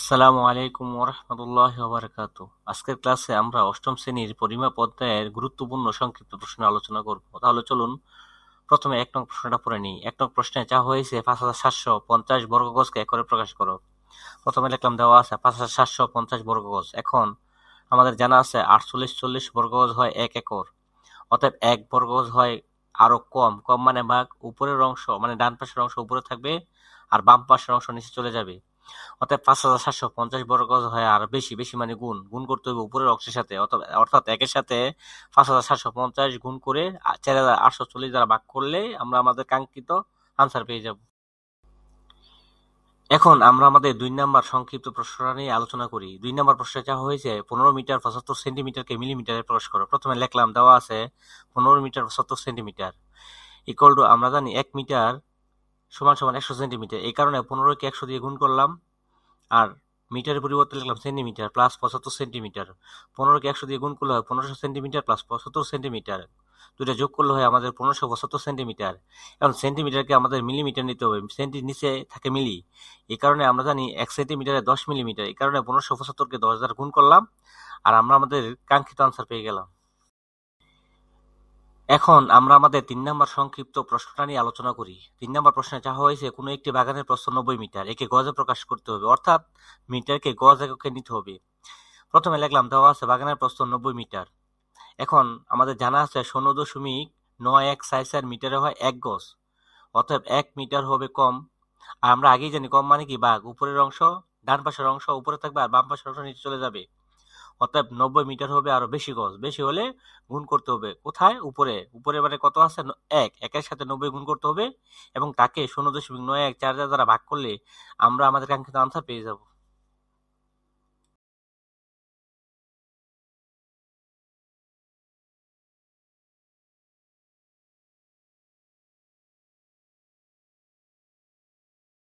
আসসালামু আলাইকুম ওরহমতুল্লাহি ওয়াবারাকাতু। আজকের ক্লাসে আমরা অষ্টম শ্রেণীর পরিমাপ অধ্যায়ের গুরুত্বপূর্ণ সংক্ষিপ্ত প্রশ্ন আলোচনা করব। তাহলে চলুন প্রথমে ১ নং প্রশ্নটা পড়ে নিই। ১ নং প্রশ্নে চাওয়া হয়েছে ৫৭৫০ বর্গ গজকে একরে প্রকাশ করো। প্রথমে লিখলাম দেওয়া আছে ৫৭৫০ বর্গ গজ। এখন আমাদের জানা আছে ৪৮ বর্গ গজ হয় ১ একর। অতএব ১ বর্গ গজ হয় আরো কম, কম মানে ভাগ, উপরের অংশ মানে ডান পাশের অংশ উপরে থাকবে আর বাম পাশের অংশ নিচে চলে যাবে। অতএব ৫৭৫০ বর্গ গজ হয় আর বেশি, বেশি মানে গুণ, গুণ করতে হবে উপরের অংশের সাথে, অর্থাৎ একের সাথে ৫৭৫০ গুণ করে ৪৮৪০ দ্বারা ভাগ করলে আমরা আমাদের কাঙ্ক্ষিত আনসার পেয়ে যাব। এখন আমরা আমাদের ২ নাম্বার সংক্ষিপ্ত প্রশ্নটা নিয়ে আলোচনা করি। ২ নাম্বার প্রশ্নে চাওয়া হয়েছে ১৫ মিটার ৭৫ সেন্টিমিটারকে মিলিমিটারে প্রকাশ করো। প্রথমে লিখলাম দেওয়া আছে ১৫ মিটার ৭৫ সেন্টিমিটার ইকুয়াল টু আমরা জানি ১ মিটার সমান সমান ১০০ সেন্টিমিটার। এই কারণে ১৫ কে ১০০ দিয়ে গুণ করলাম আর মিটারের পরিবর্তে লিখলাম সেন্টিমিটার প্লাস ৭৫ সেন্টিমিটার। ১৫ কে ১০০ দিয়ে গুণ করলে হয় ১৫০০ সেন্টিমিটার প্লাস ৭৫ সেন্টিমিটার। দুইটা যোগ করলে হয় আমাদের ১৫৭৫ সেন্টিমিটার। এখন সেন্টিমিটারকে আমাদের মিলিমিটার নিতে হবে, সেন্টির নিচে থাকে মিলি। এই কারণে আমরা জানি ১ সেন্টিমিটারে ১০ মিলিমিটার। এই কারণে ১৫৭৫ কে ১০ দ্বারা গুণ করলাম আর আমরা আমাদের কাঙ্ক্ষিত আনসার পেয়ে গেলাম। এখন আমরা আমাদের ৩ নাম্বার সংক্ষিপ্ত প্রশ্নটা নিয়ে আলোচনা করি। ৩ নাম্বার প্রশ্নে চাওয়া হয়েছে কোনো একটি বাগানের প্রস্থ ৯০ মিটার, একে গজে প্রকাশ করতে হবে, অর্থাৎ মিটারকে গজ এককে নিতে হবে। প্রথমে লিখলাম দেওয়া আছে বাগানের প্রস্থ ৯০ মিটার। এখন আমাদের জানা আছে ১৬.৯১৪৪ মিটারে হয় ১ গজ। অতএব ১ মিটার হবে কম। আর আমরা আগেই জানি কম মানে কি ভাগ, উপরের অংশ ডান পাশের অংশ উপরে থাকবে আর বাম পাশের অংশ নিচে চলে যাবে। অতএব ৯০ মিটার হবে আরো বেশি গজ, বেশি হলে গুণ করতে হবে কোথায়, উপরে। উপরে মানে কত আছে ১, ১ এর সাথে ৯০ গুণ করতে হবে এবং তাকে ০.৯১৪৪ দ্বারা ভাগ করলে আমরা আমাদের কাঙ্ক্ষিত আনসার পেয়ে যাব।